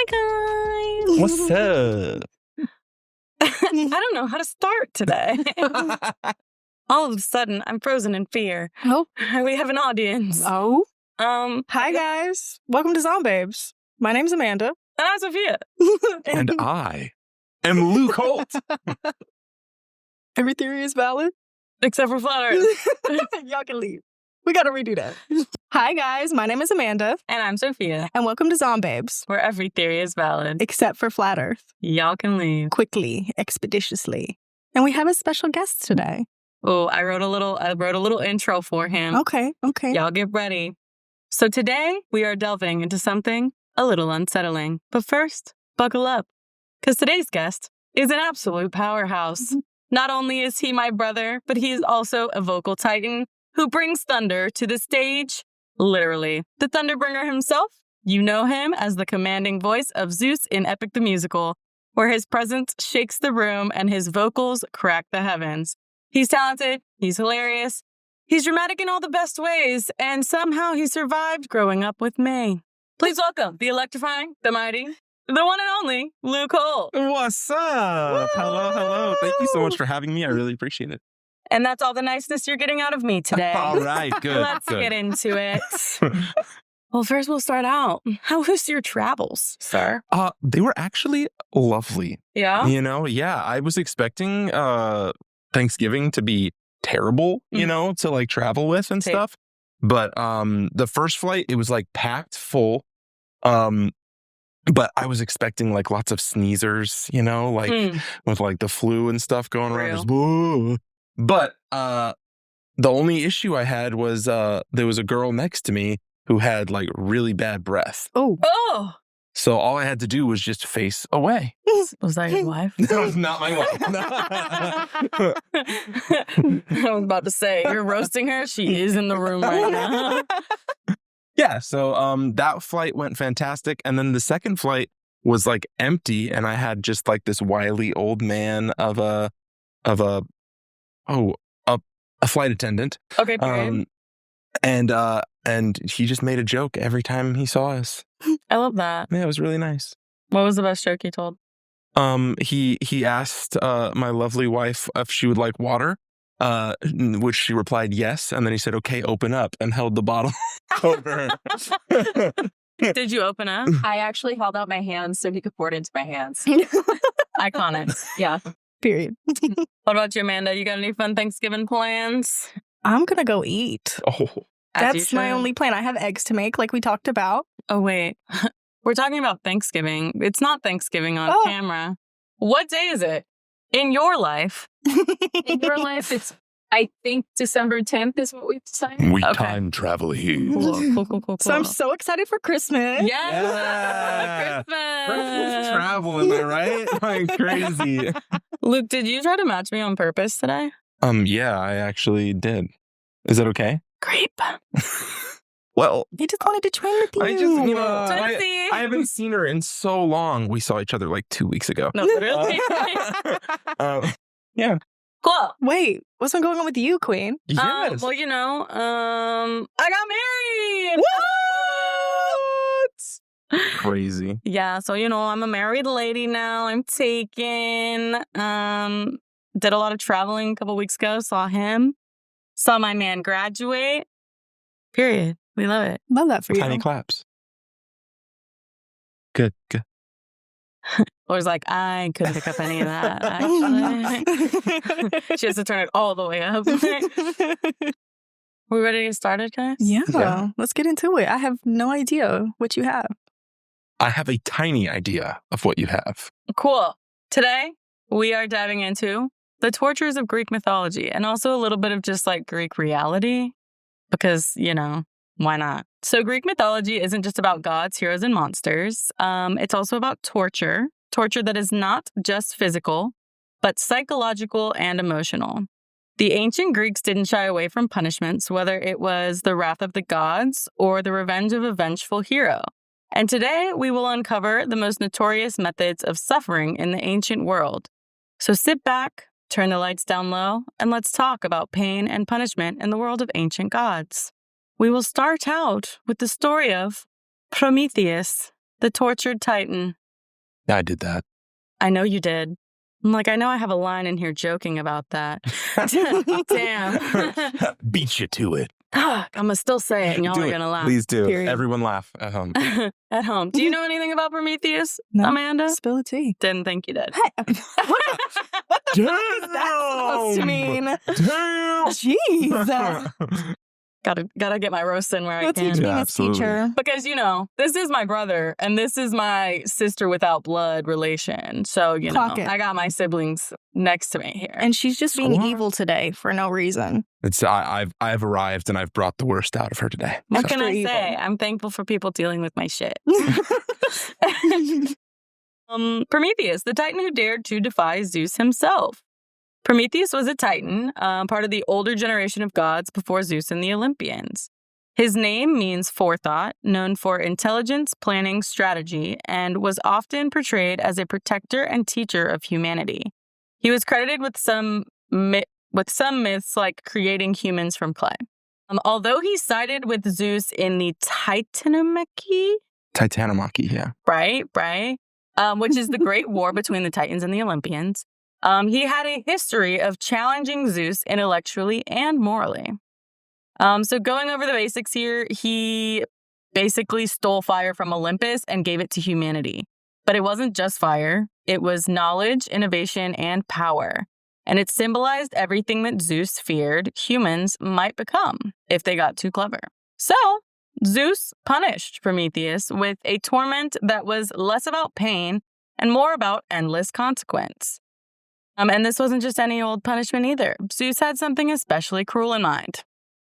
Hi, guys. What's up? I don't know how to start today. All of a sudden, I'm frozen in fear. Oh. We have an audience. Oh. Hi, guys. Welcome to ZomBabes. My name's Amanda. And I'm Sophia. And I am Luke Holt. Every theory is valid. Except for flat Earth. Y'all can leave. We got to redo that. Hi, guys. My name is Amanda. And I'm Sophia. And welcome to ZomBabes. Where every theory is valid. Except for flat Earth. Y'all can leave. Quickly, expeditiously. And we have a special guest today. Oh, I wrote a little intro for him. Okay. Y'all get ready. So today, we are delving into something a little unsettling. But first, buckle up. Because today's guest is an absolute powerhouse. Not only is he my brother, but he is also a vocal titan who brings thunder to the stage. Literally. The Thunderbringer himself. You know him as the commanding voice of Zeus in Epic the Musical, where his presence shakes the room and his vocals crack the heavens. He's talented, he's hilarious, he's dramatic in all the best ways, and somehow he survived growing up with me. Please welcome the electrifying, the mighty, the one and only Luke Holt. What's up? Hello. Thank you so much for having me. I really appreciate it. And that's all the niceness you're getting out of me today. All right, good. Let's get into it. Well, first we'll start out. How was your travels, sir? They were actually lovely. Yeah? Yeah, I was expecting Thanksgiving to be terrible, to like travel with and stuff. But the first flight, it was like packed full. But I was expecting like lots of sneezers, with like the flu and stuff going around. Just, whoa. But the only issue I had was there was a girl next to me who had like really bad breath. Oh. So all I had to do was just face away. Was that your wife? That was not my wife. I was about to say, you're roasting her. She is in the room right now. Yeah, so that flight went fantastic. And then the second flight was like empty. And I had just like this wily old man of a flight attendant. Okay, period. And he just made a joke every time he saw us. I love that. Yeah, it was really nice. What was the best joke he told? He asked my lovely wife if she would like water, which she replied yes, and then he said, "Okay, open up," and held the bottle over her. Did you open up? I actually held out my hands so he could pour it into my hands. Iconic. Yeah. Period. What about you, Amanda? You got any fun Thanksgiving plans? I'm going to go eat. Oh. That's my only plan. I have eggs to make like we talked about. Oh, wait. We're talking about Thanksgiving. It's not Thanksgiving on camera. What day is it? In your life? In your life, it's, I think, December 10th is what we've decided. We time travel here. Cool. So I'm so excited for Christmas. Yeah. Christmas travel, am I right? Like crazy. Luke, did you try to match me on purpose today? Yeah, I actually did. Is that okay? Creep. Well, He just wanted to train with you. I just, Tootsie. I haven't seen her in so long. We saw each other like 2 weeks ago. No, literally. Yeah. Cool. Wait, what's been going on with you, Queen? Yes. Well, I got married. What? Crazy. Yeah, so I'm a married lady now. I'm taken. Did a lot of traveling a couple weeks ago. Saw him. Saw my man graduate. Period. We love it. Love that for you. Tiny claps. Good. Or was like, I couldn't pick up any of that, actually. She has to turn it all the way up. We ready to get started, guys? Yeah, let's get into it. I have no idea what you have. I have a tiny idea of what you have. Cool. Today, we are diving into the tortures of Greek mythology and also a little bit of just like Greek reality because, why not? So Greek mythology isn't just about gods, heroes, and monsters. It's also about torture that is not just physical, but psychological and emotional. The ancient Greeks didn't shy away from punishments, whether it was the wrath of the gods or the revenge of a vengeful hero. And today, we will uncover the most notorious methods of suffering in the ancient world. So sit back, turn the lights down low, and let's talk about pain and punishment in the world of ancient gods. We will start out with the story of Prometheus, the tortured titan. I did that. I know you did. I'm like, I know I have a line in here joking about that. Damn. Beat you to it. I'm going to still say it and y'all are going to laugh. Please do. Period. Everyone laugh at home. At home. Do you know anything about Prometheus, No. Amanda? Spill the tea. Didn't think you did. What the fuck is that supposed to mean? Damn. Jeez. Gotta get my roast in where I Go can. teach me, Yeah, Miss absolutely. Teacher. Because, this is my brother and this is my sister without blood relation. So, Clock it. I got my siblings next to me here. And she's just being Squad. evil today for no reason. I've arrived and I've brought the worst out of her today. What can I Extra say? evil. I'm thankful for people dealing with my shit. Prometheus, the Titan who dared to defy Zeus himself. Prometheus was a Titan, part of the older generation of gods before Zeus and the Olympians. His name means forethought, known for intelligence, planning, strategy, and was often portrayed as a protector and teacher of humanity. He was credited with some myths like creating humans from clay. Although he sided with Zeus in the Titanomachy, Yeah. right, which is the great war between the Titans and the Olympians, he had a history of challenging Zeus intellectually and morally. So going over the basics here, he basically stole fire from Olympus and gave it to humanity. But it wasn't just fire. It was knowledge, innovation, and power. And it symbolized everything that Zeus feared humans might become if they got too clever. So Zeus punished Prometheus with a torment that was less about pain and more about endless consequence. And this wasn't just any old punishment either. Zeus had something especially cruel in mind.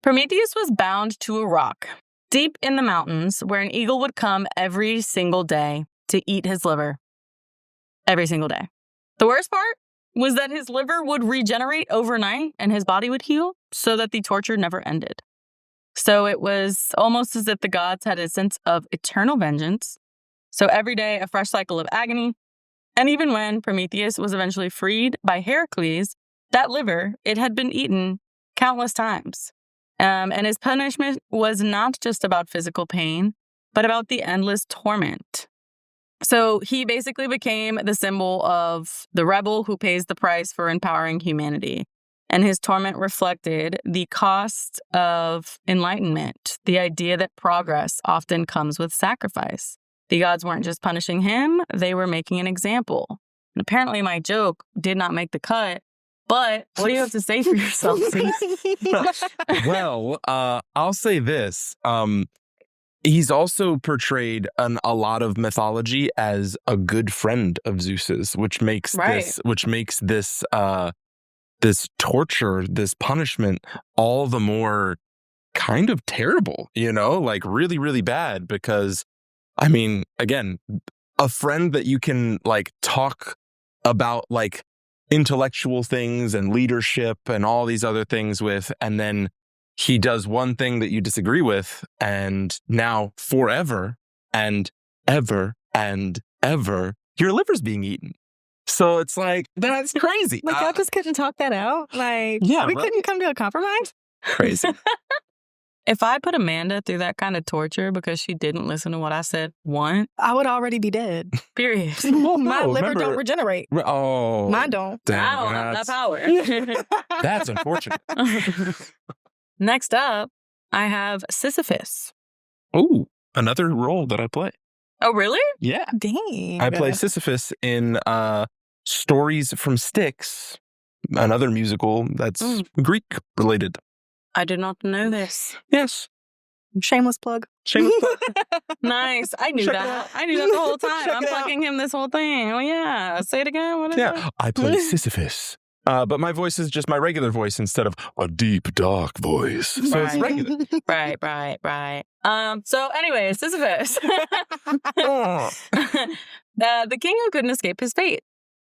Prometheus was bound to a rock, deep in the mountains, where an eagle would come every single day to eat his liver. Every single day. The worst part was that his liver would regenerate overnight and his body would heal so that the torture never ended. So it was almost as if the gods had a sense of eternal vengeance. So every day, a fresh cycle of agony. And even when Prometheus was eventually freed by Heracles, that liver, it had been eaten countless times. And his punishment was not just about physical pain, but about the endless torment. So he basically became the symbol of the rebel who pays the price for empowering humanity. And his torment reflected the cost of enlightenment, the idea that progress often comes with sacrifice. The gods weren't just punishing him, they were making an example. And apparently my joke did not make the cut, but what do you have to say for yourself, Zeus? Well, I'll say this. He's also portrayed in a lot of mythology as a good friend of Zeus's, which makes this torture, this punishment, all the more kind of terrible, like really, really bad. Because, I mean, again, a friend that you can talk about intellectual things and leadership and all these other things with, and then he does one thing that you disagree with, and now forever and ever and ever, your liver's being eaten. So it's that's crazy. Y'all just couldn't talk that out? We couldn't come to a compromise? Crazy. If I put Amanda through that kind of torture because she didn't listen to what I said once, I would already be dead. Period. Well, My no, liver remember- don't regenerate. Oh. Mine don't. Damn, I don't have that power. that's unfortunate. Next up, I have Sisyphus. Oh, another role that I play. Oh, really? Yeah. Dang. I play Sisyphus in Stories from Styx, another musical that's Greek related. I did not know this. Yes. Shameless plug. Shameless. Nice. I knew Check it that. out. I knew that the whole time. Check I'm it out. plugging him this whole thing. Oh, yeah. Say it again. What is it? I play Sisyphus. But my voice is just my regular voice instead of a deep, dark voice. So it's Right. regular. Right. So anyway, Sisyphus. Oh. The king who couldn't escape his fate.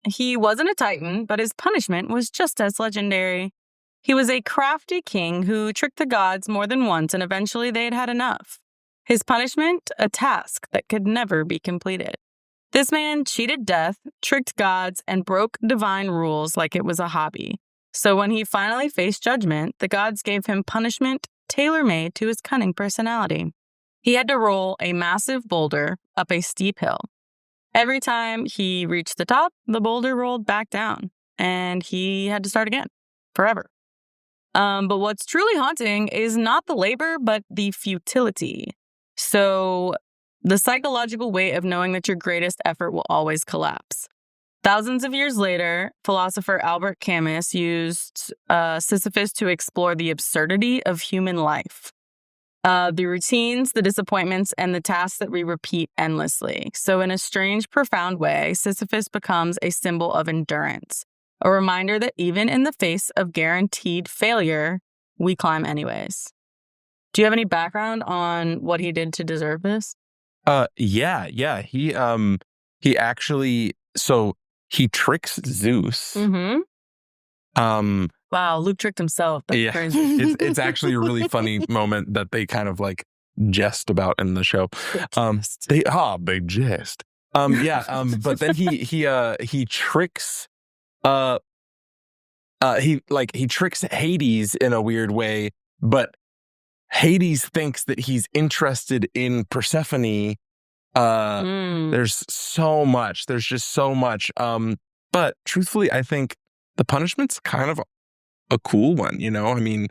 He wasn't a titan, but his punishment was just as legendary. He was a crafty king who tricked the gods more than once, and eventually they had had enough. His punishment, a task that could never be completed. This man cheated death, tricked gods, and broke divine rules like it was a hobby. So when he finally faced judgment, the gods gave him punishment tailor-made to his cunning personality. He had to roll a massive boulder up a steep hill. Every time he reached the top, the boulder rolled back down, and he had to start again, forever. But what's truly haunting is not the labor, but the futility. So the psychological weight of knowing that your greatest effort will always collapse. Thousands of years later, philosopher Albert Camus used Sisyphus to explore the absurdity of human life. The routines, the disappointments, and the tasks that we repeat endlessly. So in a strange, profound way, Sisyphus becomes a symbol of endurance. A reminder that even in the face of guaranteed failure, we climb anyways. Do you have any background on what he did to deserve this? Yeah. He actually, so he tricks Zeus. Mm-hmm. Wow, Luke tricked himself. That's crazy. It's actually a really funny moment that they kind of like jest about in the show. They jest. But then he tricks he tricks Hades in a weird way, but Hades thinks that he's interested in Persephone. There's just so much. But truthfully, I think the punishment's kind of a cool one, you know? I mean,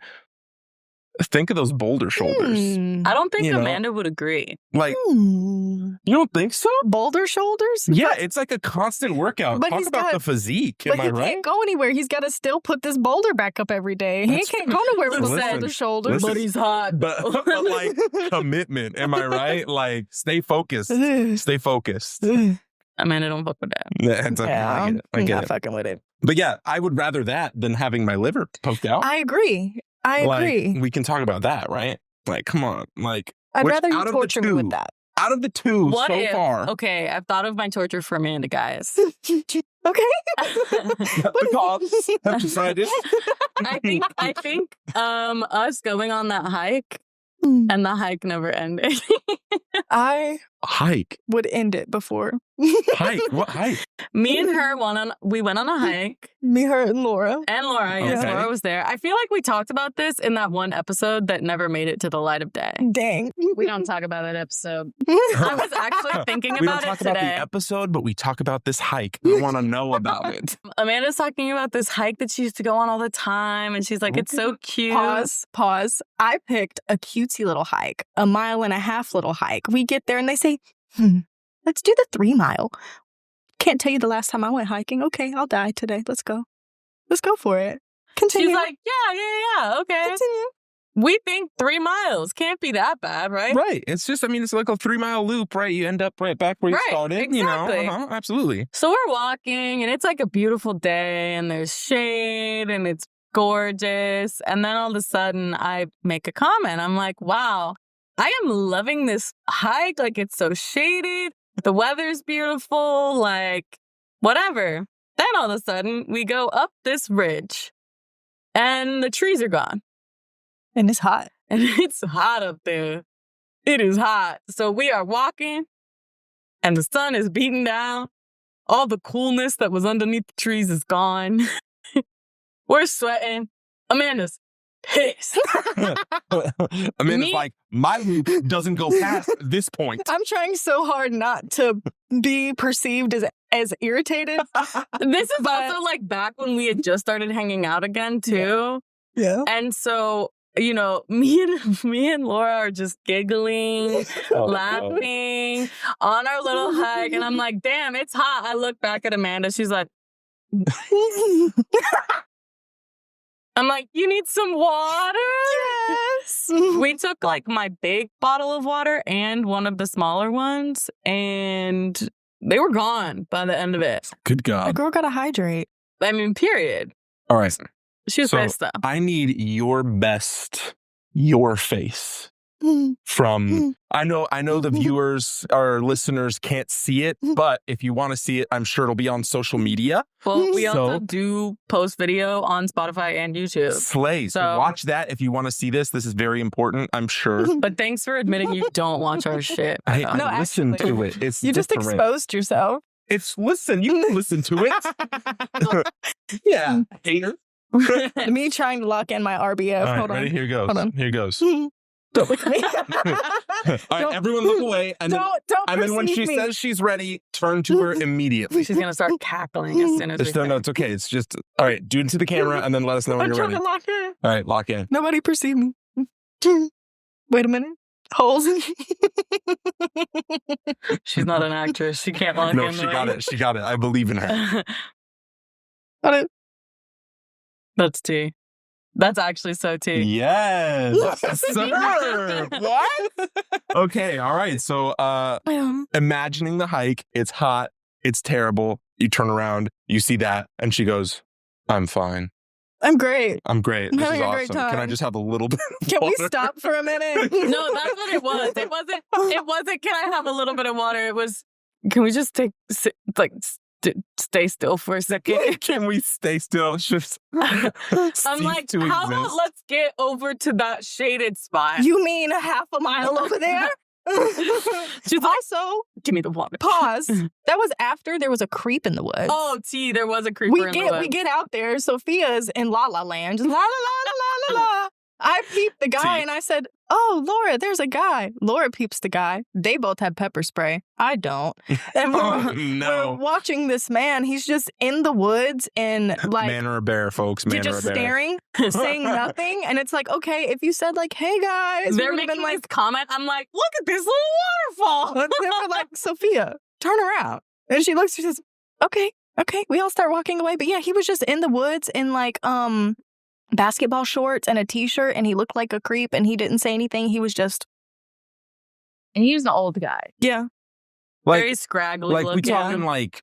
think of those boulder shoulders. I don't think Amanda would agree. Like, you don't think so? Boulder shoulders? Yeah, it's like a constant workout. But Talk about the physique. But Am I he right? can't go anywhere. He's got to still put this boulder back up every day. He can't go nowhere with those boulder shoulders. Listen, but he's hot. But like commitment. Am I right? Like, stay focused. Stay focused. Amanda, don't fuck with that. It's okay. Yeah, I get not it. fucking with it. But yeah, I would rather that than having my liver poked out. I agree. We can talk about that, right? Like, come on. Like, I'd rather you torture me with that. Out of the two What so if, far. Okay, I've thought of my torture for Amanda, guys. Okay. The cops have decided. I think us going on that hike and the hike never ended. I Hike? would end it before. Hike? What hike? Me and her we went on a hike. Me, her, and Laura. And Laura, yes, Okay. Laura was there. I feel like we talked about this in that one episode that never made it to the light of day. Dang. We don't talk about that episode. I was actually thinking We don't about it talk today. about the episode, but we talk about this hike. We want to know about it. Amanda's talking about this hike that she used to go on all the time, and she's like, it's so cute. Pause. I picked a cutesy little hike, a 1.5 mile little hike. We get there and they say, let's do the 3 mile. Can't tell you the last time I went hiking. Okay, I'll die today. Let's go. Let's go for it. Continue. She's like, yeah, okay. Continue. We think 3 miles can't be that bad, right? Right. It's just, it's like a 3-mile loop, right? You end up right back where you started, exactly. Absolutely. So we're walking, and it's like a beautiful day, and there's shade, and it's gorgeous. And then all of a sudden, I make a comment. I'm like, wow, I am loving this hike. Like, it's so shaded. The weather's beautiful. Like, whatever. Then all of a sudden, we go up this ridge, and the trees are gone. And it's hot. And it's hot up there. It is hot. So we are walking, and the sun is beating down. All the coolness that was underneath the trees is gone. We're sweating. Amanda's pissed. Amanda's like, my loop doesn't go past this point. I'm trying so hard not to be perceived as irritated. This is also like back when we had just started hanging out again, too. Yeah. And so, me and Laura are just giggling, laughing on our little hike. And I'm like, damn, it's hot. I look back at Amanda. She's like, I'm like, you need some water? Yes. We took like my big bottle of water and one of the smaller ones, and they were gone by the end of it. Good A God. girl gotta hydrate. I mean, period. All right. She was pissed though. I need your face from, I know the viewers or listeners can't see it, but if you want to see it, I'm sure it'll be on social media. Well, we also do post video on Spotify and YouTube. Slay. So watch that if you want to see this. This is very important, I'm sure. But thanks for admitting you don't watch our shit. I listen to it. It's You just different. exposed yourself. Listen, you can listen to it. Yeah, hater. Me trying to lock in my RBF. All right, Hold on. ready? Here goes. Hold on. Here goes. Don't look at me. All right, everyone look away. And then when she says she's ready, turn to her immediately. She's going to start cackling as soon as we No, it's okay. It's just, all right, do it to the camera and then let us know when you're ready. I'm trying to lock in. All right, lock in. Nobody perceive me. Wait a minute. Holes. She's not an actress. She can't lock in. No, she got it. She got it. I believe in her. Got it. That's tea. That's actually so tea. Yes, sir. What? Okay, all right. So imagining the hike, it's hot, it's terrible. You turn around, you see that, and she goes, I'm fine. I'm great. I'm great. I'm this is having a great awesome. time. Can I just have a little bit of Can water? we stop for a minute? No, that's what it was. It wasn't, can I have a little bit of water? It was, can we just stay still for a second? Can we stay still? Just I'm like, how about let's get over to that shaded spot? You mean a half a mile over there? She's like, also, give me the water. pause. That was after there was a creep in the woods. Oh, there was a creeper in the woods. We get out there. Sophia's in La La Land. Just la la la la la la. I peeped the guy and I said, oh, Laura, there's a guy. Laura peeps the guy. They both have pepper spray. I don't. And we're watching this man. He's just in the woods and like... Man or a bear, folks. Man or a bear. Just staring, saying nothing. And it's like, okay, if you said like, hey, guys. They're making this comment. I'm like, look at this little waterfall. They were like, Sophia, turn around. And she looks, she says, okay. We all start walking away. But yeah, he was just in the woods in like... basketball shorts and a t-shirt, and he looked like a creep, and he didn't say anything. He was just... And he was an old guy. Yeah. Like, very scraggly like looking. we talking like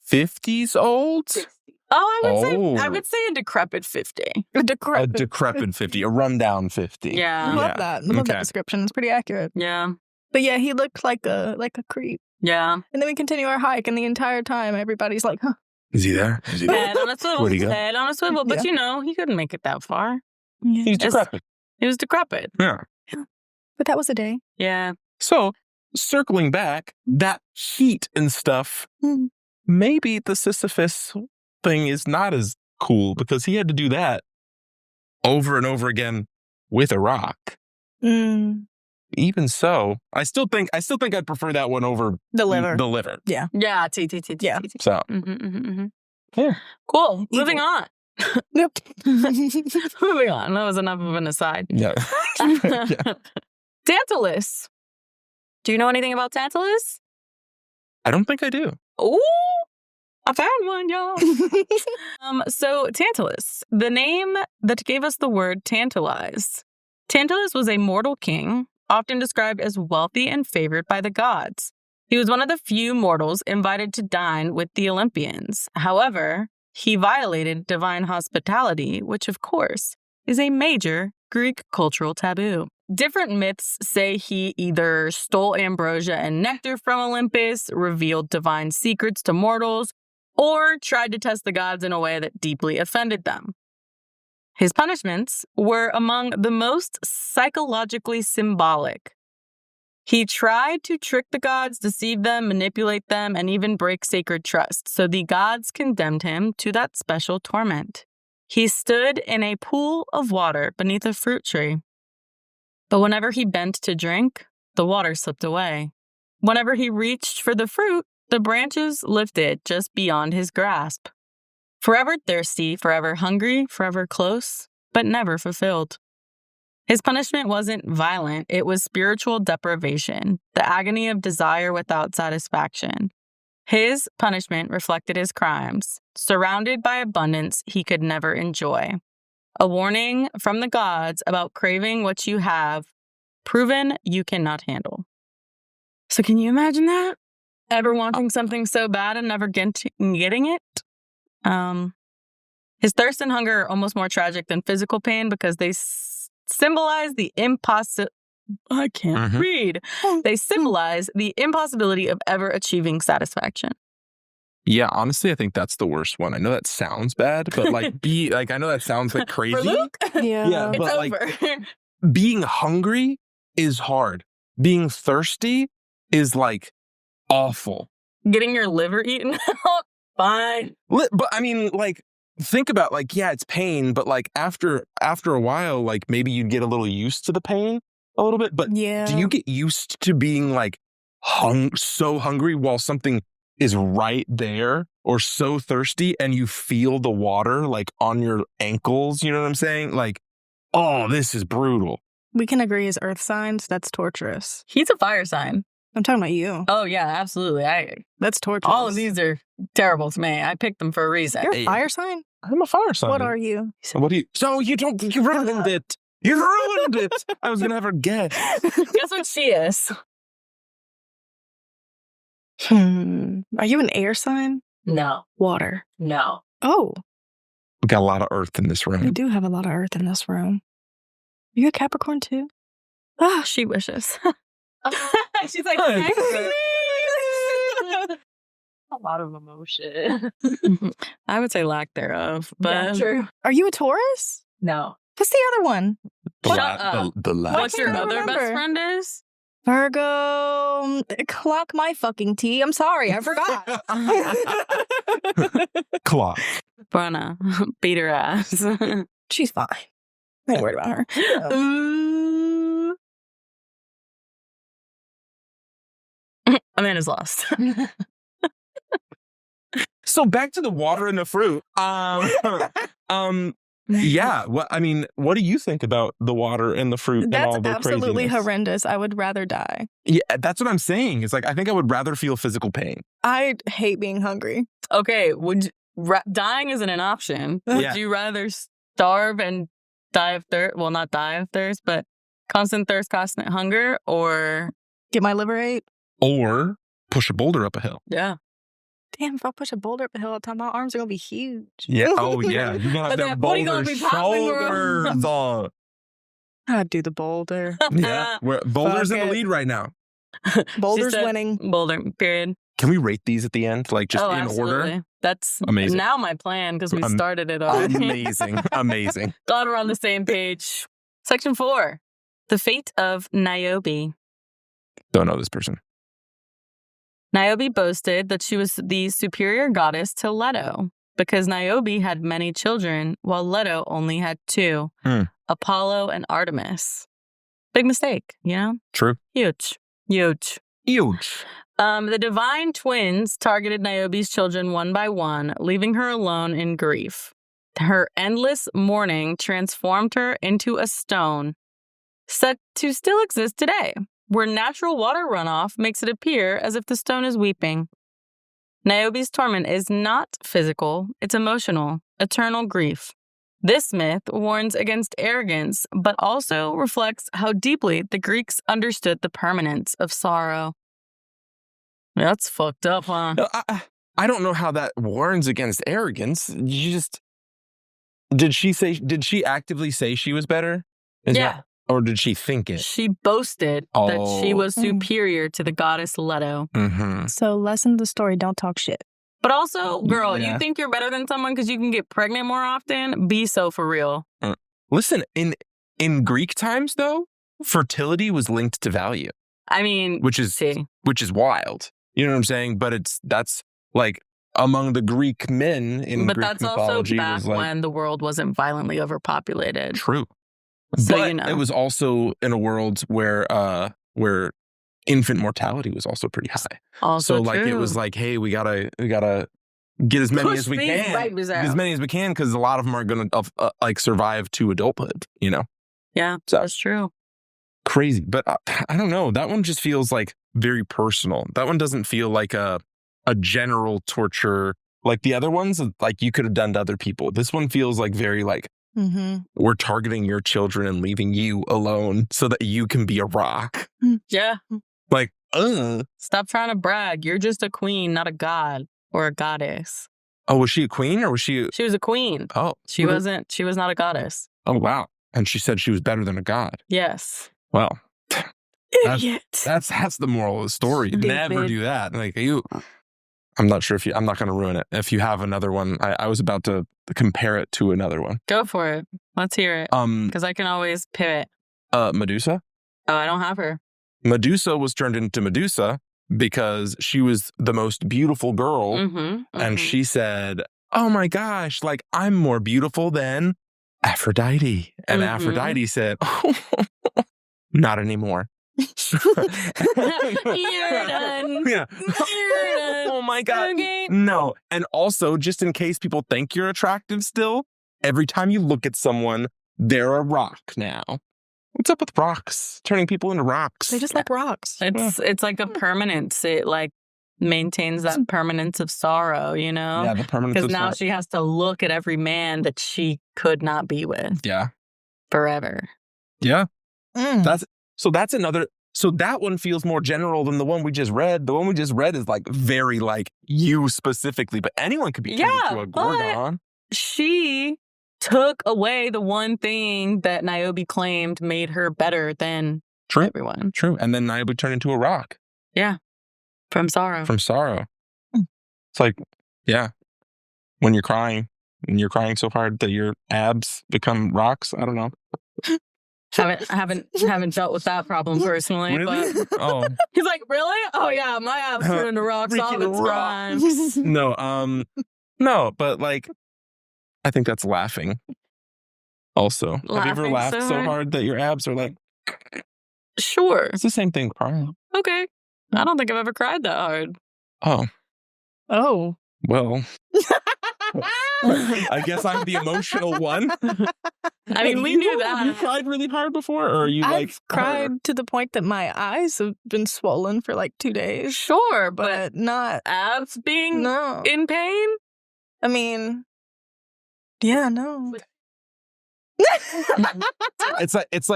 50s old? 60. I would say a decrepit 50. A decrepit 50. A rundown 50. Yeah. I love that. I love that description. It's pretty accurate. Yeah. But yeah, he looked like a creep. Yeah. And then we continue our hike, and the entire time, everybody's like, huh. Is he there? Head on a swivel. Where'd he go? Head on a swivel. But he couldn't make it that far. He's decrepit. He was decrepit. Yeah. But that was a day. Yeah. So, circling back, that heat and stuff, maybe the Sisyphus thing is not as cool because he had to do that over and over again with a rock. Even so, I still think I'd prefer that one over the liver. The liver. Yeah. Yeah. Yeah. So, yeah. Cool. Moving on. Yep. Moving on. That was enough of an aside. Yeah. Tantalus. Do you know anything about Tantalus? I don't think I do. Ooh, I found one, y'all. So Tantalus, the name that gave us the word tantalize. Tantalus was a mortal king, often described as wealthy and favored by the gods. He was one of the few mortals invited to dine with the Olympians. However, he violated divine hospitality, which, of course, is a major Greek cultural taboo. Different myths say he either stole ambrosia and nectar from Olympus, revealed divine secrets to mortals, or tried to test the gods in a way that deeply offended them. His punishments were among the most psychologically symbolic. He tried to trick the gods, deceive them, manipulate them, and even break sacred trust, so the gods condemned him to that special torment. He stood in a pool of water beneath a fruit tree. But whenever he bent to drink, the water slipped away. Whenever he reached for the fruit, the branches lifted just beyond his grasp. Forever thirsty, forever hungry, forever close, but never fulfilled. His punishment wasn't violent, it was spiritual deprivation, the agony of desire without satisfaction. His punishment reflected his crimes, surrounded by abundance he could never enjoy. A warning from the gods about craving what you have, proven you cannot handle. So can you imagine that? Ever wanting something so bad and never getting it? His thirst and hunger are almost more tragic than physical pain because they symbolize the I can't read. They symbolize the impossibility of ever achieving satisfaction. Yeah, honestly, I think that's the worst one. I know that sounds bad, but I know that sounds like crazy. For Luke? Yeah, it's but over. Being hungry is hard. Being thirsty is awful. Getting your liver eaten out, fine. But I mean, think about it's pain, but after a while, maybe you'd get a little used to the pain. a little bit. But Yeah. do you get used to being like so hungry while something is right there, or so thirsty and you feel the water like on your ankles? You know what I'm saying? Like, oh, this is brutal. We can agree as earth signs, that's torturous. He's a fire sign. I'm talking about you. Oh, yeah, absolutely. That's torturous. All of these are terrible to me. I picked them for a reason. You're a fire sign? I'm a fire sign. What are you? What do you? So you ruined it. You ruined it. I was going to have her guess. Guess what she is? Are you an air sign? No. Water. No. Oh, We got a lot of earth in this we room. do have a lot of earth in this room. Are you a Capricorn too? Ah, she wishes. She's like, Hey. A lot of emotion. I would say lack thereof, but True. Are you a Taurus? No. What's the other one? Shut up. The last. What's your can't other best remember. friend is? Virgo. Clock my fucking tea. I'm sorry, I forgot. Clock. Bruna. Beat her ass. She's fine. I ain't worried about her. Ooh. Amanda's lost. So back to the water and the fruit. Yeah. What I mean, what do you think about the water and the fruit and That's all the absolutely craziness? horrendous. I would rather die. Yeah, that's what I'm saying. It's like I think I would rather feel physical pain. I hate being hungry. Okay, dying isn't an option. Yeah. Would you rather starve and die of thirst? Well, not die of thirst, but constant thirst, constant hunger, or Get my liver ate. Or push a boulder up a hill. yeah. Damn, if I push a boulder up a hill all the time, my arms are going to be huge. Yeah. Oh, yeah. You're going to have But that that booty boulder gonna be popping, bro. shoulders on. I'd do the boulder. Yeah. Boulder's Fuck in the it. lead right now. Boulder's said winning. Boulder, period. Can we rate these at the end? Like just in Absolutely. order? That's Amazing. now my plan because we started it already. Amazing. Amazing. Glad we're on the same page. Section 4. The fate of Niobe. Don't know this person. Niobe boasted that she was the superior goddess to Leto because Niobe had many children while Leto only had 2, Apollo and Artemis. Big mistake, you know? True. Huge. Huge. The divine twins targeted Niobe's children one by one, leaving her alone in grief. Her endless mourning transformed her into a stone, said to still exist today, where natural water runoff makes it appear as if the stone is weeping. Niobe's torment is not physical, it's emotional, eternal grief. This myth warns against arrogance, but also reflects how deeply the Greeks understood the permanence of sorrow. That's fucked up, huh? I don't know how that warns against arrogance. You just... Did she actively say she was better? Or did she think it? She boasted that she was superior to the goddess Leto. Mm-hmm. So, lesson of the story, don't talk shit. But also, girl, Yeah. you think you're better than someone because you can get pregnant more often? Be so for real. Listen, in Greek times, though, fertility was linked to value, I mean, which is wild. You know what I'm saying? But that's like among the Greek men in but Greek that's mythology also back was like when the world wasn't violently overpopulated. true. So, but you know. it was also in a world where infant mortality was also pretty high. Also So like true. it was like, hey, we gotta get as many Push as we these can, babies get as out. many as we can, because a lot of them are gonna like survive to adulthood. You know, Yeah, So- that's true. crazy. But I don't know. That one just feels like very personal. That one doesn't feel like a general torture like the other ones. Like you could have done to other people. This one feels like very like we're targeting your children and leaving you alone so that you can be a rock. Yeah. Like, Stop trying to brag. You're just a queen, not a god or a goddess. oh, was she a queen or was she? She was a queen. Oh, She was not a goddess. Oh, wow. And she said she was better than a god. Yes. Well, Idiot. that's the moral of the story. Stupid. Never do that. Like I'm not sure I'm not going to ruin it. If you have another one, I was about to compare it to another one. Go for it. Let's hear it. Because I can always pivot. Medusa. Oh, I don't have her. Medusa was turned into Medusa because she was the most beautiful girl. And she said, oh my gosh, like I'm more beautiful than Aphrodite. And Aphrodite said, oh, Not anymore. You're done. Yeah. You're done. Oh my God. Okay. No. And also, just in case people think you're attractive still, every time you look at someone, they're a rock now. What's up with rocks? Turning people into rocks. They just like rocks. It's like a permanence. It like maintains that permanence of sorrow, you know? Yeah, the permanence Because of now sorrow. she has to look at every man that she could not be with Yeah. forever. Yeah. Mm. That's another. So that one feels more general than the one we just read. The one we just read is like very like you specifically, but anyone could be turned into a Gorgon. She took away the one thing that Niobe claimed made her better than everyone. True. And then Niobe turned into a rock. Yeah. From sorrow. From sorrow. Mm. It's like, yeah. When you're crying, and you're crying so hard that your abs become rocks. I don't know. haven't dealt with that problem personally. Really? But Oh. he's like, really? Oh yeah, my abs turn into rocks all the time. No, but like, I think that's laughing. Also, have you ever Laughing laughed so so hard? hard that your abs are like? Sure. It's the same thing with crying. Okay. I don't think I've ever cried that hard. Oh, Oh. well. I guess I'm the emotional one. I mean, we knew Have you that. cried really hard before, or are you I've like cried to the point that my eyes have been swollen for like 2 days. Sure, but But not. abs being No. in pain? I mean, yeah, no. It's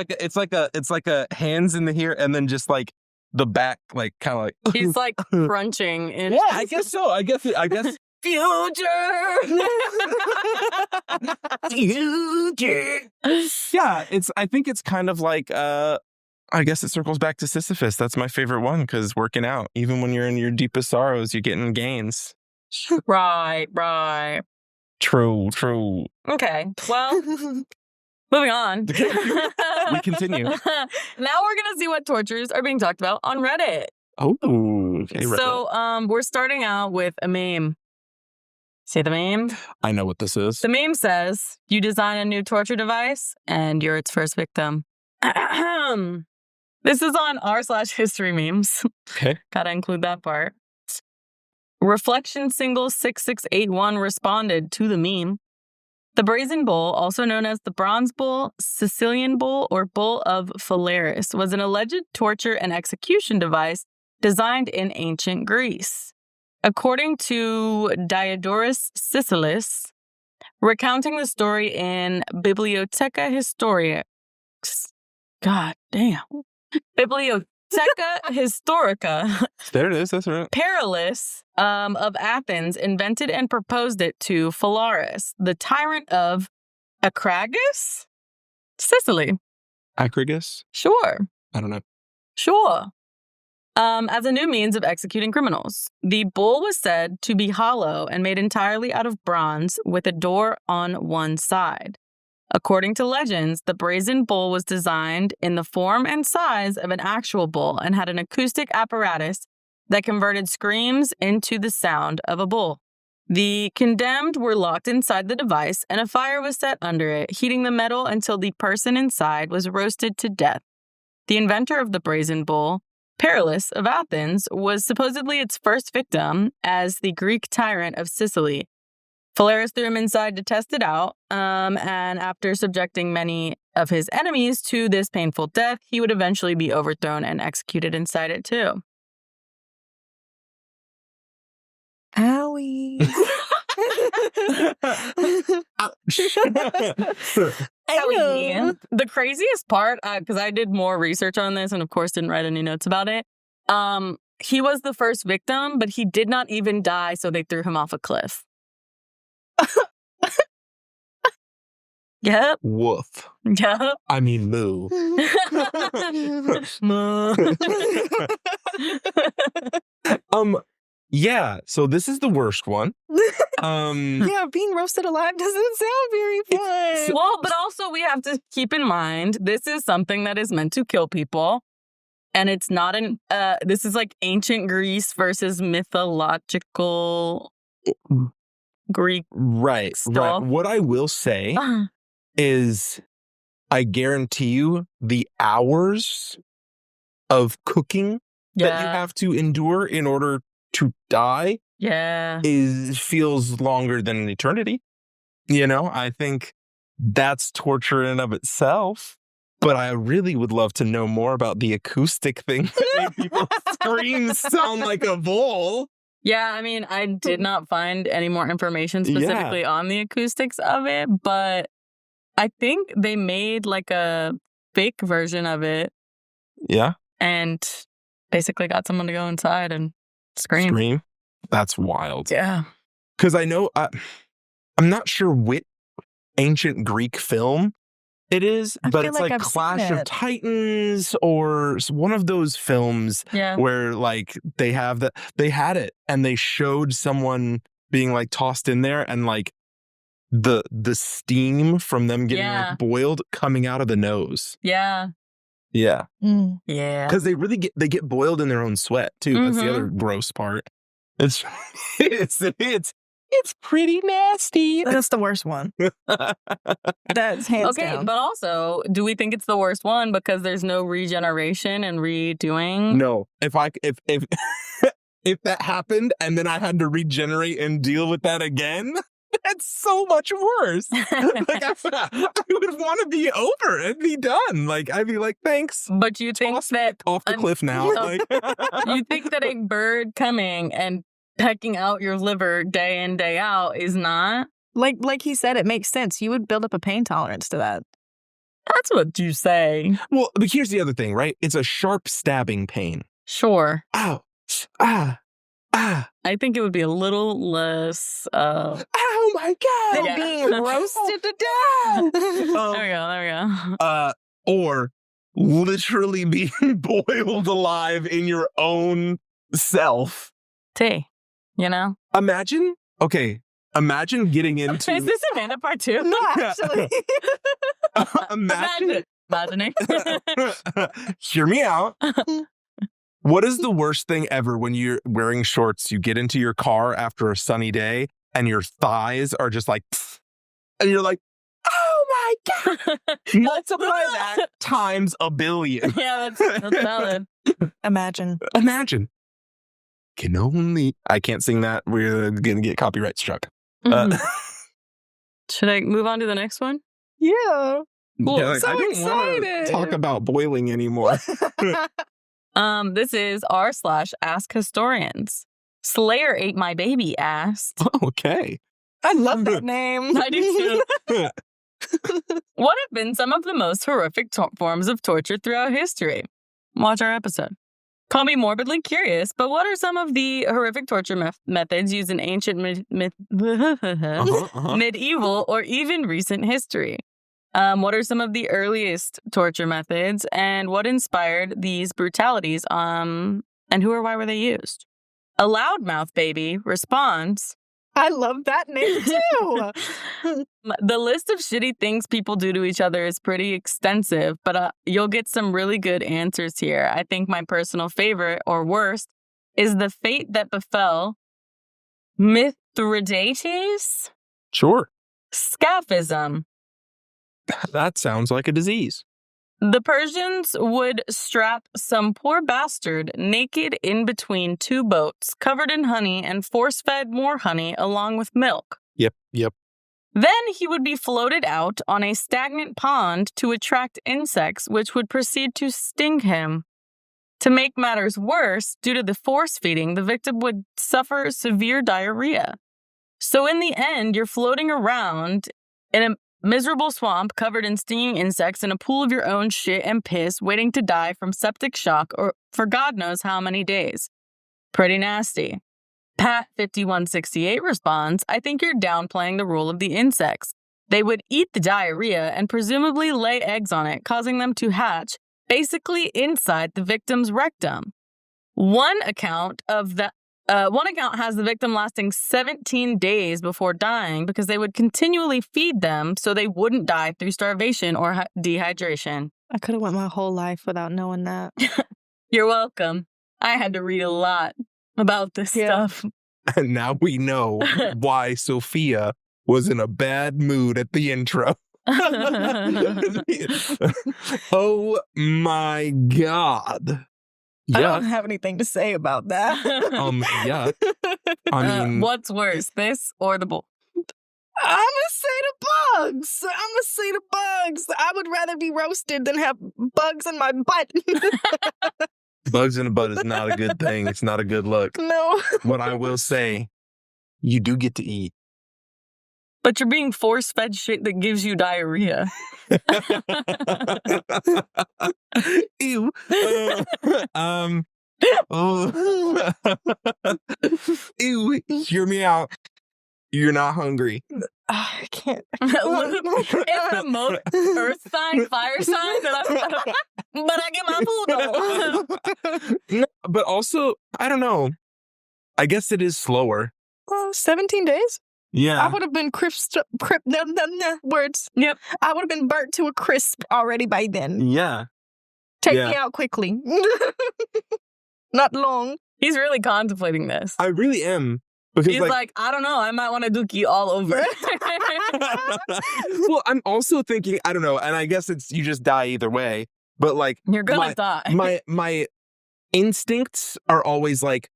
like a hands in the here and then just like the back, like kind of like He's like crunching. Yeah, I guess so. I guess Future. yeah. I think it's kind of like I guess it circles back to Sisyphus. That's my favorite one because working out, even when you're in your deepest sorrows, you're getting gains. Right. True. Okay. Well, moving on. We continue. Now we're gonna see what tortures are being talked about on Reddit. Oh, okay. So, we're starting out with a meme. See the meme? I know what this is. The meme says, you design a new torture device and you're its first victim. This is on r/history memes. Okay. Gotta include that part. Reflection Single 6681 responded to the meme. The Brazen Bull, also known as the Bronze Bull, Sicilian Bull, or Bull of Phalaris, was an alleged torture and execution device designed in ancient Greece. According to Diodorus Siculus, recounting the story in Bibliotheca Historica. God damn. Bibliotheca Historica. There it is. That's right. Paralus of Athens invented and proposed it to Phalaris, the tyrant of Acragus? Sicily. Acragus? Sure. I don't know. Sure. As a new means of executing criminals. The bull was said to be hollow and made entirely out of bronze with a door on one side. According to legends, the brazen bull was designed in the form and size of an actual bull and had an acoustic apparatus that converted screams into the sound of a bull. The condemned were locked inside the device and a fire was set under it, heating the metal until the person inside was roasted to death. The inventor of the brazen bull, Paralus of Athens, was supposedly its first victim as the Greek tyrant of Sicily. Phalaris threw him inside to test it out, and after subjecting many of his enemies to this painful death, he would eventually be overthrown and executed inside it too. Owie. Owie. The craziest part, because I did more research on this and of course didn't write any notes about it, he was the first victim, but he did not even die, so they threw him off a cliff. Yep. Woof. Yep. I mean, moo. Yeah, so this is the worst one. Yeah, being roasted alive doesn't sound very fun. Well, but also we have to keep in mind, this is something that is meant to kill people. And it's not this is like ancient Greece versus mythological Greek Right. stuff. What I will say is I guarantee you the hours of cooking that you have to endure in order to die feels longer than an eternity. You know, I think that's torture in and of itself. But I really would love to know more about the acoustic thing that made people's screams sound like a bull. Yeah, I mean, I did not find any more information specifically on the acoustics of it, but I think they made like a fake version of it. Yeah. And basically got someone to go inside and scream. That's wild. Yeah. Because I know, I'm not sure which ancient Greek film it is, but it's like I've Clash of Titans or one of those films where like they had it and they showed someone being like tossed in there and like the steam from them getting like boiled coming out of the nose. Yeah. Yeah. Yeah. Because they really get boiled in their own sweat too. That's the other gross part. It's pretty nasty. That's the worst one. That's hands down. Okay, but also, do we think it's the worst one because there's no regeneration and redoing? No. If if that happened and then I had to regenerate and deal with that again, that's so much worse. Like I would want to be over and be done. Like I'd be like, thanks. But you think that off the cliff now? Like, you think that a bird coming and pecking out your liver day in, day out is not? Like he said, it makes sense. You would build up a pain tolerance to that. That's what you say. Well, but here's the other thing, right? It's a sharp stabbing pain. Sure. Ow. Ah. Ah. I think it would be a little less... oh my God! They're being roasted to death! There we go. Or literally being boiled alive in your own self. Tea, you know? Imagine getting into... Is this Amanda part 2? No, actually. Imagining. Hear me out. What is the worst thing ever when you're wearing shorts, you get into your car after a sunny day and your thighs are just like, and you're like, oh my God. Multiply that times a billion. Yeah, that's valid. Imagine. Can only... I can't sing that. We're going to get copyright struck. Should I move on to the next one? Yeah. Cool. Yeah, like, I don't want to talk about boiling anymore. This is r/Ask Historians. Slayer ate my baby asked. Okay. I love that name. I do too. What have been some of the most horrific forms of torture throughout history? Watch our episode. Call me morbidly curious, but what are some of the horrific torture methods used in ancient medieval or even recent history? What are some of the earliest torture methods, and what inspired these brutalities, and who or why were they used? A loudmouth baby responds, I love that name too. The list of shitty things people do to each other is pretty extensive, but you'll get some really good answers here. I think my personal favorite, or worst, is the fate that befell Mithridates? Sure. Scaphism. That sounds like a disease. The Persians would strap some poor bastard naked in between two boats, covered in honey, and force-fed more honey along with milk. Yep. Then he would be floated out on a stagnant pond to attract insects, which would proceed to sting him. To make matters worse, due to the force feeding, the victim would suffer severe diarrhea. So in the end, you're floating around in a miserable swamp covered in stinging insects in a pool of your own shit and piss, waiting to die from septic shock or for God knows how many days. Pretty nasty. Pat 5168 responds, I think you're downplaying the role of the insects. They would eat the diarrhea and presumably lay eggs on it, causing them to hatch basically inside the victim's rectum. One account has the victim lasting 17 days before dying because they would continually feed them so they wouldn't die through starvation or dehydration. I could have went my whole life without knowing that. You're welcome. I had to read a lot about this stuff. And now we know why Sophia was in a bad mood at the intro. Oh my God. I Yeah. don't have anything to say about that. Yeah. I mean, what's worse, this or the bull? I'm gonna say the bugs. I would rather be roasted than have bugs in my butt. bugs in the butt is not a good thing. It's not a good look. No. What I will say, you do get to eat. But you're being force-fed shit that gives you diarrhea. Ew. Ew. Hear me out. You're not hungry. I can't. It's the most earth sign, fire sign that but I get my food though. No, but also, I don't know. I guess it is slower. 17 days? Yeah. I would have been words. Yep. I would have been burnt to a crisp already by then. Yeah. Take me out quickly. Not long. He's really contemplating this. I really am. Because He's like, I don't know. I might want to dookie all over. well, I'm also thinking, I don't know, and I guess it's you just die either way. But like, you're gonna die. My instincts are always like,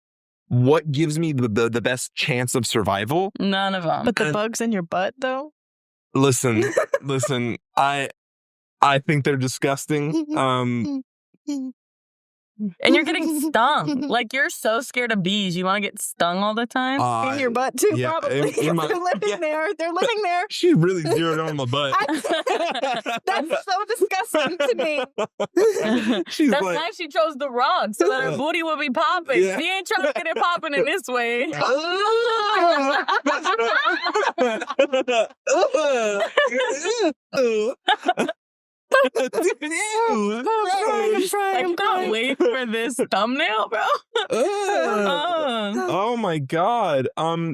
what gives me the best chance of survival? None of them. But the bugs in your butt, though. Listen. I think they're disgusting. And you're getting stung. Like, you're so scared of bees. You want to get stung all the time? In your butt, too, yeah, probably. in my- They're living there. They're living there. She really zeroed on my butt. That's so disgusting to me. She's That's like, why she chose the rug, so that her booty would be popping. Yeah. She ain't trying to get it popping in this way. I can't wait for this thumbnail, bro. Oh my God.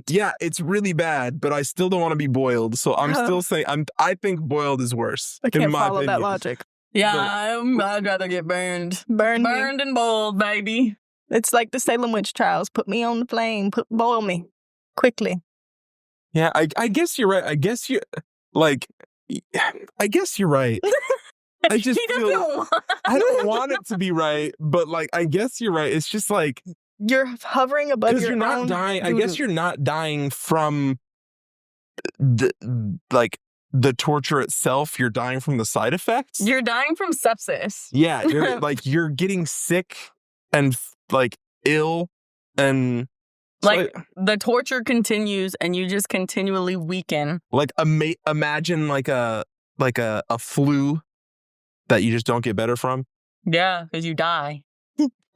Yeah, it's really bad, but I still don't want to be boiled. So I'm still saying I think boiled is worse. I can't in my follow opinion. that logic. Yeah, I'd rather get burned. Burned and boiled, baby. It's like the Salem witch trials. Put me on the flame. Boil me quickly. Yeah, I guess you're right. I guess you're right. I just feel I don't want it to be right, but like I guess you're right. It's just like you're hovering above your you're not own dying. I guess you're not dying from the torture itself. You're dying from the side effects. You're dying from sepsis. Yeah, you're getting sick and like ill and like the torture continues and you just continually weaken. Like imagine like a flu that you just don't get better from. Yeah, because you die.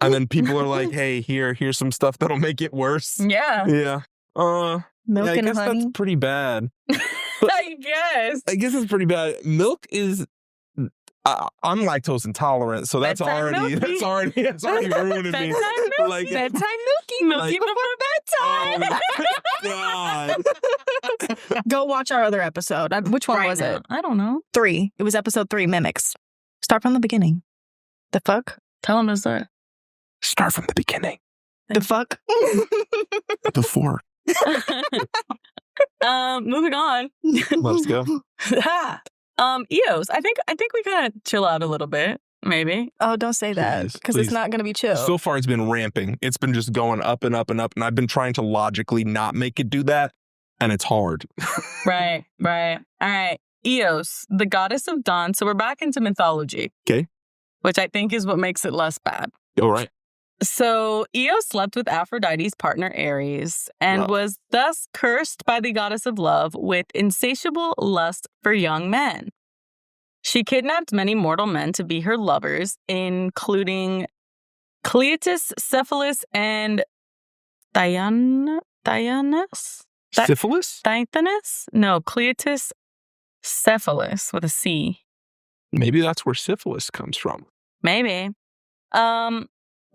And then people are like, "Hey, here's some stuff that'll make it worse." Yeah. Yeah. Milk I and guess honey. that's pretty bad. I guess it's pretty bad. Milk is. I'm lactose intolerant, so that's already ruining me. Like bedtime milky before bedtime. Oh, God. Go watch our other episode. Which one was it? I don't know. 3. It was episode 3. Mimics. Start from the beginning. The fuck? Tell him to start. Start from the beginning. The fuck? The 4. Moving on. Let's go. EOS. I think we gotta chill out a little bit, maybe. Oh, don't say that, because it's not going to be chill. So far, it's been ramping. It's been just going up and up and up, and I've been trying to logically not make it do that, and it's hard. Right. All right. Eos, the goddess of dawn. So we're back into mythology. Okay. Which I think is what makes it less bad. All right. So Eos slept with Aphrodite's partner Ares and was thus cursed by the goddess of love with insatiable lust for young men. She kidnapped many mortal men to be her lovers, including Cleotus, Cephalus, and Dionysus? Syphilis? Tithonus? No, Cleotus, Cephalus with a C. Maybe that's where syphilis comes from. Maybe.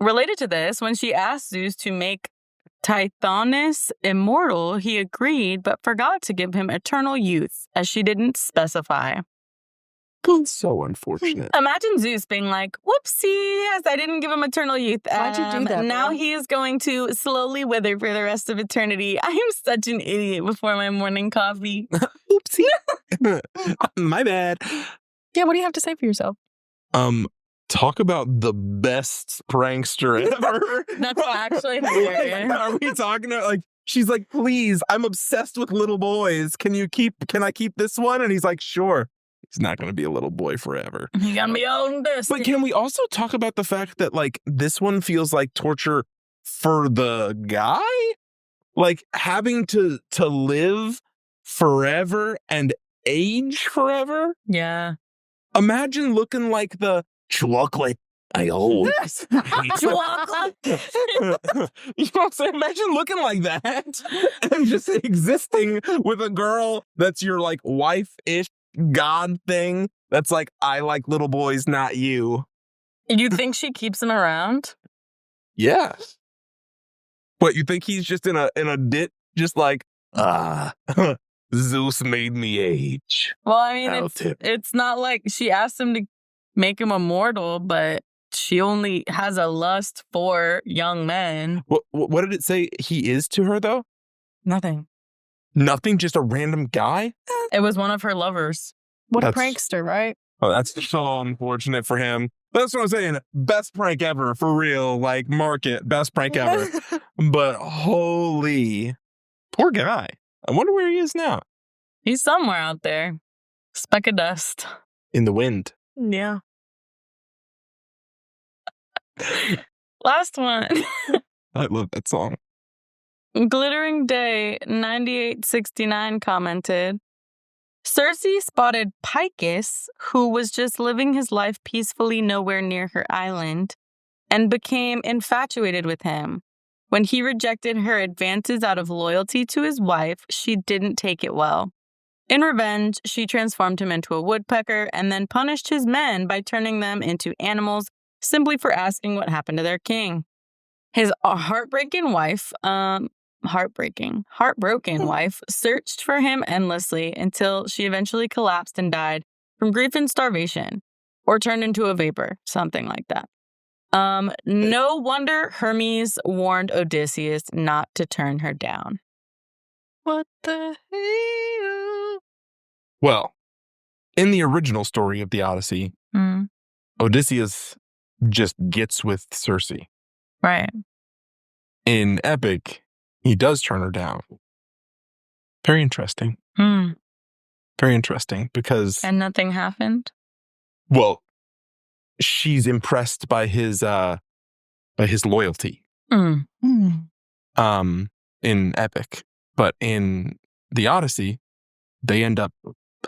Related to this, when she asked Zeus to make Tithonus immortal, he agreed but forgot to give him eternal youth, as she didn't specify. So unfortunate. Imagine Zeus being like, whoopsies, I didn't give him eternal youth. Why'd you do that, Now bro? he is going to slowly wither for the rest of eternity. I am such an idiot before my morning coffee. Oopsie. My bad. Yeah, what do you have to say for yourself? Talk about the best prankster ever. That's actually hilarious. Are we talking about, like, she's like, please, I'm obsessed with little boys. Can I keep this one? And he's like, sure. He's not going to be a little boy forever. You got me on this. But can we also talk about the fact that, like, this one feels like torture for the guy? Like, having to live forever and age forever? Yeah. Imagine looking like the chocolate. I always Chocolate. You know what I'm saying? Imagine looking like that and just existing with a girl that's your, like, wife-ish god thing. That's like, I like little boys, not you. You think she keeps him around? Yeah. What, you think he's just in a ditch, just like, Zeus made me age. Well, I mean, I'll tip. it's not like she asked him to make him immortal, but she only has a lust for young men. What did it say he is to her, though? Nothing. Nothing, just a random guy? It was one of her lovers. What a That's- prankster, right? Oh, that's so unfortunate for him. That's what I'm saying. Best prank ever, for real. Like, market, best prank ever. But holy, poor guy. I wonder where he is now. He's somewhere out there. Speck of dust. In the wind. Yeah. Last one. I love that song. Glittering Day 9869 commented, Circe spotted Picus, who was just living his life peacefully nowhere near her island, and became infatuated with him. When he rejected her advances out of loyalty to his wife, she didn't take it well. In revenge, she transformed him into a woodpecker and then punished his men by turning them into animals simply for asking what happened to their king. His heartbroken wife searched for him endlessly until she eventually collapsed and died from grief and starvation, or turned into a vapor, something like that. No wonder Hermes warned Odysseus not to turn her down. What the hell? Well, in the original story of the Odyssey, Odysseus just gets with Circe. Right. In Epic, he does turn her down. Very interesting. Very interesting, because, And nothing happened? well, she's impressed by his loyalty in Epic. But in the Odyssey, they end up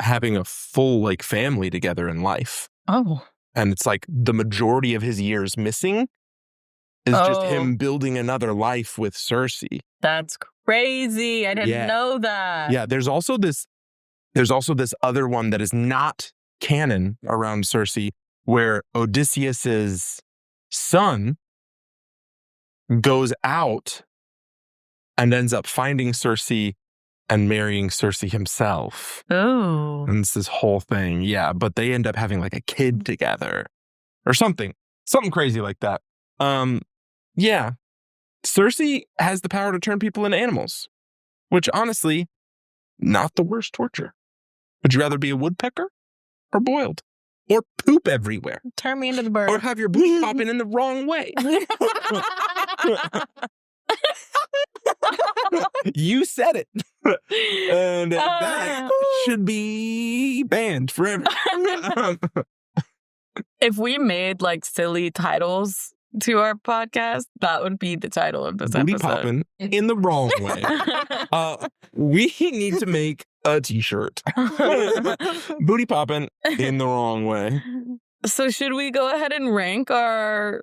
having a full, like, family together in life. Oh. And it's like the majority of his years missing is just Oh. him building another life with Circe. That's crazy. I didn't know that. Yeah, there's also this other one that is not canon around Circe, where Odysseus's son goes out and ends up finding Circe and marrying Circe himself. Oh. And it's this whole thing. Yeah, but they end up having, like, a kid together or something crazy like that. Yeah. Circe has the power to turn people into animals, which, honestly, not the worst torture. Would you rather be a woodpecker or boiled or poop everywhere Turn me into the bird. or have your booty popping in the wrong way? You said it. And that should be banned forever. If we made, like, silly titles to our podcast, that would be the title of this Booty episode. popping in the wrong way. We need to make a t-shirt. Booty popping in the wrong way. So should we go ahead and rank our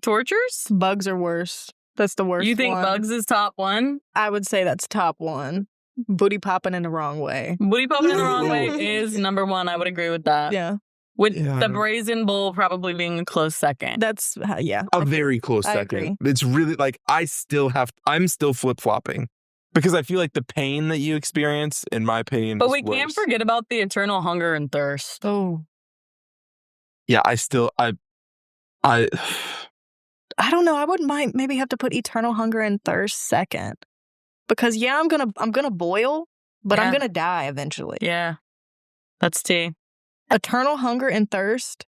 tortures? Bugs are worse. That's the worst You think one. bugs is top one? I would say that's top one. Booty popping in the wrong way. Booty popping in the wrong way is number one. I would agree with that. Yeah. With Yeah. the brazen bull probably being a close second. That's, yeah. A very close I second. agree. It's really like I'm still flip-flopping Because I feel like the pain that you experience, in my opinion, But is we can't worse. forget about the eternal hunger and thirst. Oh. Yeah, I don't know. I wouldn't mind maybe have to put eternal hunger and thirst second. Because I'm gonna boil, but I'm Yeah. gonna die eventually. Yeah. That's tea. Eternal hunger and thirst,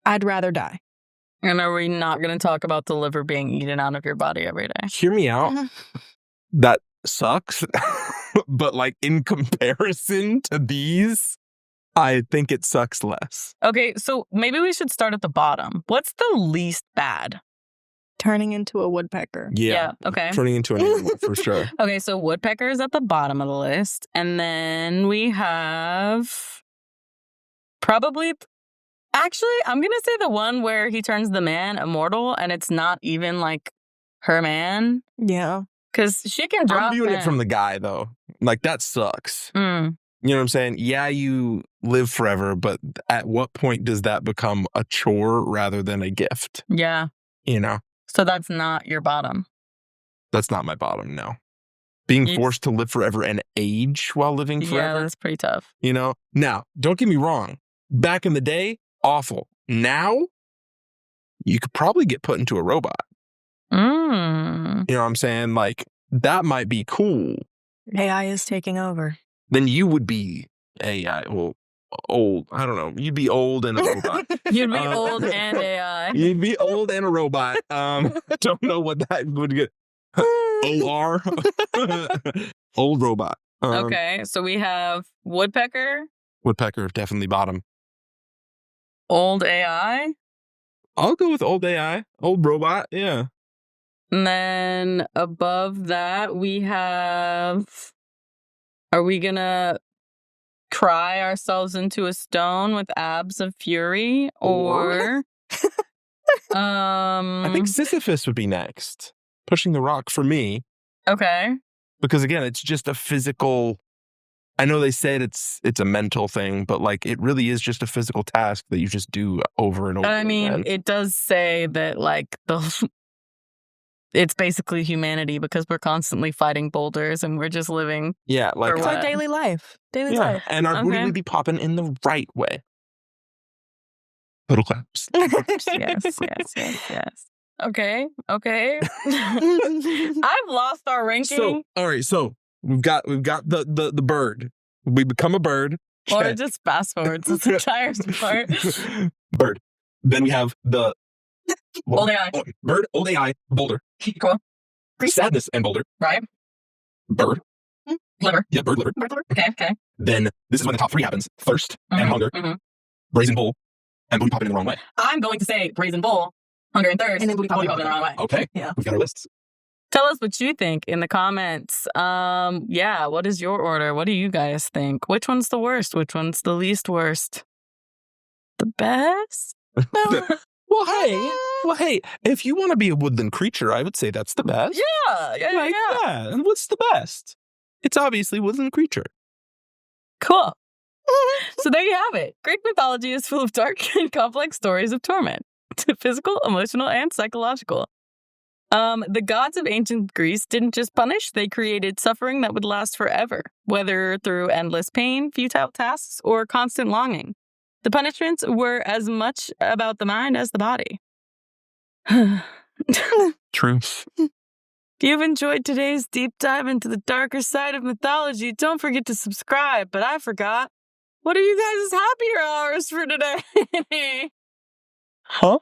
I'd rather die. And are we not going to talk about the liver being eaten out of your body every day? hear me out. That sucks. But like in comparison to these, I think it sucks less. Okay, so maybe we should start at the bottom. What's the least bad? Turning into a woodpecker. Yeah. Okay. Turning into an animal for sure. Okay, so woodpecker is at the bottom of the list. And then we have probably... Actually, I'm going to say the one where he turns the man immortal and it's not even like her man. Yeah. Because she can drop I'm viewing him. it from the guy though. Like that sucks. Mm. You know what I'm saying? Yeah, you live forever, but at what point does that become a chore rather than a gift? Yeah. You know? So that's not your bottom. That's not my bottom, no. Being forced to live forever and age while living Yeah, forever. that's pretty tough. You know? Now, don't get me wrong. Back in the day, awful. Now, you could probably get put into a robot. Mm. You know what I'm saying? Like, that might be cool. AI is taking over. Then you would be AI. Well, old. I don't know. You'd be old and a robot. You'd be old and AI. You'd be old and a robot. Don't know what that would get. OR. Old robot. Okay, so we have woodpecker, Woodpecker, definitely bottom. old AI, I'll go with old AI. Old robot, yeah. and then above that we have... Are we gonna cry ourselves into a stone with abs of fury? Or... I think Sisyphus would be next. Pushing the rock for me. Okay. Because again, it's just a physical... I know they said it's a mental thing, but like it really is just a physical task that you just do over and over I mean, again. it does say that like it's basically humanity because we're constantly fighting boulders and we're just living. Yeah, like For It's what? our daily life. Daily life. and our booty Okay. would be popping in the right way. Little claps. Yes. Okay. I've lost our ranking. So, all right, so we've got the bird. We become a bird. Or Check. just fast forward this entire part. Bird. Then we have the Old AI. Bird, old AI, Boulder. Cool. Sadness and Boulder. Right? Bird. Liver. Yeah, bird liver. Okay. Then this is when the top three happens. Thirst and Mhm, hunger. mhm. Brazen bull. And booty popping in the wrong way. I'm going to say brazen bull, hunger and thirst, And then booty popping in the wrong way. Okay. Yeah. We've got our lists. Tell us what you think in the comments. Yeah, what is your order? What do you guys think? Which one's the worst? Which one's the least worst? The best? Well, hey, if you want to be a woodland creature, I would say that's the best. Yeah. And what's the best? It's obviously woodland creature. Cool. So there you have it. Greek mythology is full of dark and complex stories of torment, physical, emotional, and psychological. The gods of ancient Greece didn't just punish, they created suffering that would last forever, whether through endless pain, futile tasks, or constant longing. The punishments were as much about the mind as the body. True. If you've enjoyed today's deep dive into the darker side of mythology, don't forget to subscribe. But I forgot. What are you guys' happier hours for today? Huh?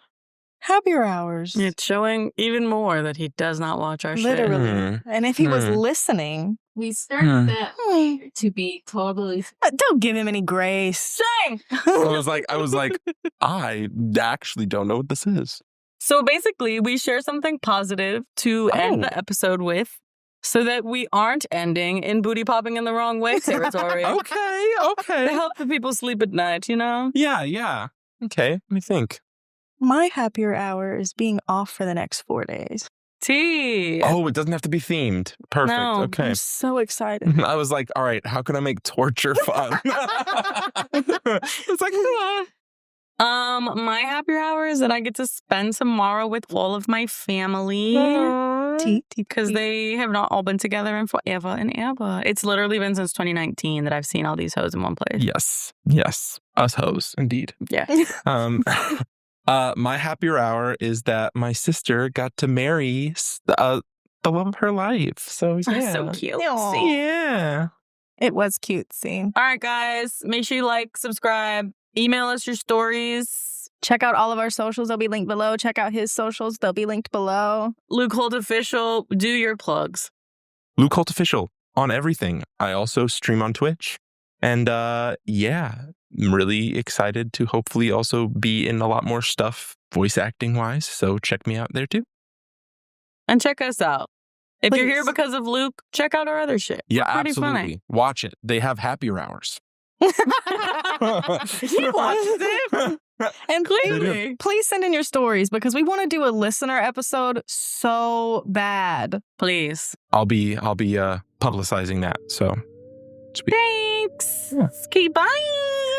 Happier hours. It's showing even more that he does not watch our shit. Literally. And if he was listening, We started that to be totally. don't give him any grace. Shame! I was like, I actually don't know what this is. So basically, we share something positive to end the episode with so that we aren't ending in booty popping in the wrong way territory. Okay. To help the people sleep at night, you know? Yeah. Okay, let me think. My happier hour is being off for the next 4 days. Tea. Oh, it doesn't have to be themed. Perfect. No. Okay. I'm so excited. I was like, all right, how can I make torture fun? It's like, My happier hour is that I get to spend tomorrow with all of my family. Because they have not all been together in forever and ever. It's literally been since 2019 that I've seen all these hoes in one place. Yes. Us hoes, indeed. Yeah. My happier hour is that my sister got to marry the love of her life. So, yeah. So cute. Yeah. It was cutesy. All right, guys. Make sure you like, subscribe, email us your stories. Check out all of our socials. They'll be linked below. Check out his socials. They'll be linked below. Luke Holt Official, do your plugs. Luke Holt Official on everything. I also stream on Twitch. And I'm really excited to hopefully also be in a lot more stuff voice acting wise. So check me out there too. And check us out. If Please. you're here because of Luke, check out our other shit. Yeah, We're pretty absolutely. funny. Watch it. They have happier hours. He watched it. And Clearly. please send in your stories because we want to do a listener episode so bad. Please. I'll be publicizing that. So Thanks. Yeah. Okay, bye.